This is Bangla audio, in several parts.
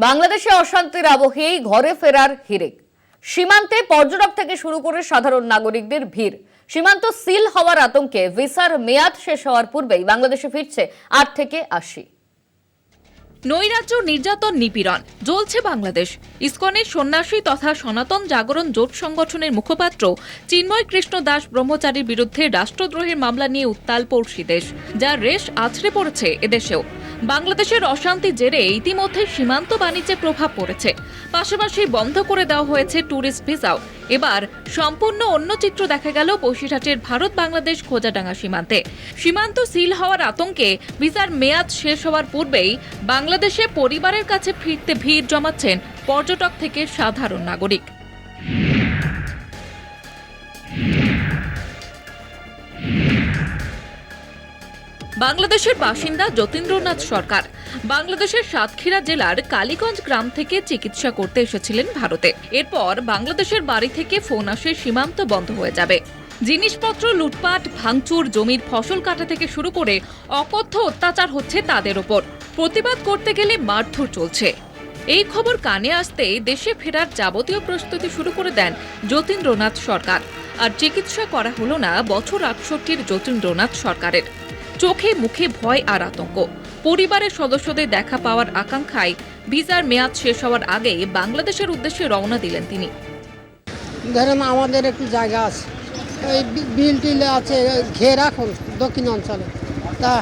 বাংলাদেশে অশান্তির আবহেই ঘরে ফেরার হিড়িক। সীমান্তে পর্যটক থেকে শুরু করে সাধারণ নাগরিকদের ভিড়। সীমান্ত সিল হওয়ার আতঙ্কে ভিসার মেয়াদ শেষ হওয়ার পূর্বেই বাংলাদেশে ফিরছে ৮ থেকে ৮০। নৈরাজ্য, নির্যাতন, নিপীড়ন জ্বলছে বাংলাদেশ। ইসকনের সন্ন্যাসী তথা সনাতন জাগরণ জোট সংগঠনের মুখপাত্র চিন্ময় কৃষ্ণ দাস ব্রহ্মচারীর বিরুদ্ধে রাষ্ট্রদ্রোহের মামলা নিয়ে উত্তাল পড়শি দেশ, যার রেশ আছড়ে পড়েছে এদেশেও। বাংলাদেশের অশান্তি জেরে ইতিমধ্যে সীমান্ত বাণিজ্যে প্রভাব পড়েছে, পাশাপাশি বন্ধ করে দেওয়া হয়েছে ট্যুরিস্ট ভিসাও। এবার সম্পূর্ণ অন্য চিত্র দেখা গেল বসিরহাটের ভারত বাংলাদেশ খোজাডাঙ্গা সীমান্তে। সীমান্ত সিল হওয়ার আতঙ্কে ভিসার মেয়াদ শেষ হওয়ার পূর্বেই বাংলাদেশে পরিবারের কাছে ফিরতে ভিড় জমাচ্ছেন পর্যটক থেকে সাধারণ নাগরিক। বাংলাদেশের বাসিন্দা যতীন্দ্রনাথ সরকার বাংলাদেশের সাতক্ষীরা জেলার কালীগঞ্জ গ্রাম থেকে চিকিৎসা করতে এসেছিলেন ভারতে। এরপর বাংলাদেশের বাড়ি থেকে ফোন আসে সীমান্ত বন্ধ হয়ে যাবে। জিনিসপত্র লুটপাট, ভাঙচুর, জমির ফসল কাটা থেকে শুরু করে অকথ্য অত্যাচার হচ্ছে তাদের ওপর। প্রতিবাদ করতে গেলে মারধর চলছে। এই খবর কানে আসতেই দেশে ফেরার যাবতীয় প্রস্তুতি শুরু করে দেন যতীন্দ্রনাথ সরকার। আর চিকিৎসা করা হলো না বছর ৬৮-র যতীন্দ্রনাথ সরকারের। চোখে মুখে ভয় আর আতঙ্ক। পরিবারের সদস্যদের দেখা পাওয়ার আকাঙ্ক্ষায় ভিসার মেয়াদ শেষ হওয়ার আগে বাংলাদেশের উদ্দেশ্যে রওনা দিলেন তিনি। ধরেন আমাদের একটু জায়গা আছে, ওই বিল টিল আছে ঘেরা এখন দক্ষিণ অঞ্চলে, তা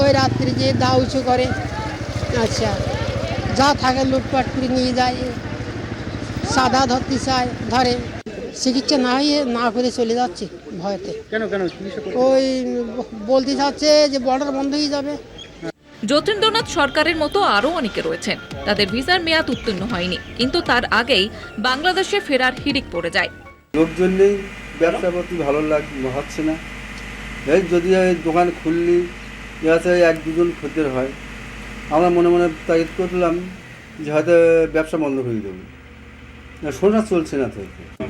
ওই রাত্রি যে দা উঁচু করে, আচ্ছা যা থাকে লুটপাট করে নিয়ে যায়, সাদা ধরতে চায়, ধরে চিকিৎসা না হয়ে না করে চলে যাচ্ছে ভয়তে। কেন ওই বলতে চাচ্ছে যে বর্ডার বন্ধ হয়ে যাবে। যতীন্দ্রনাথ সরকারের মতো আরও অনেকে রয়েছেন, তাদের ভিসার মেয়াদ উত্তীর্ণ হয়নি, কিন্তু তার আগেই বাংলাদেশে ফেরার হিড়িক পড়ে যায়। লোকজন নেই, ব্যবসা করতে ভালো হচ্ছে না। এই যদি দোকান খুললি এক দুজন খদ্দের হয়, আমরা মনে মনে তাগিদ করলাম যে হয়তো ব্যবসা বন্ধ করে দেবো। শোনা চলছে না, তো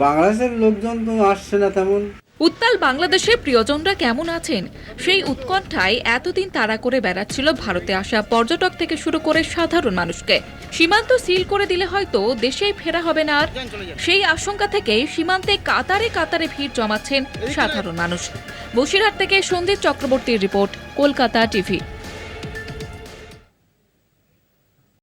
বাংলাদেশের লোকজন তো আসছে না তেমন। উত্তাল বাংলাদেশের প্রিয়জনরা কেমন আছেন সেই উৎকণ্ঠায় এতদিন তাড়া করে বেড়াচ্ছিল ভারতে আসা পর্যটক থেকে শুরু করে সাধারণ মানুষকে। সীমান্ত সিল করে দিলে হয়তো দেশেই ফেরা হবে না আর। সেই আশঙ্কা থেকে সীমান্তে কাতারে কাতারে ভিড় জমাচ্ছেন সাধারণ মানুষ। বসিরহাট থেকে সন্দীপ চক্রবর্তীর রিপোর্ট, কলকাতা টিভি।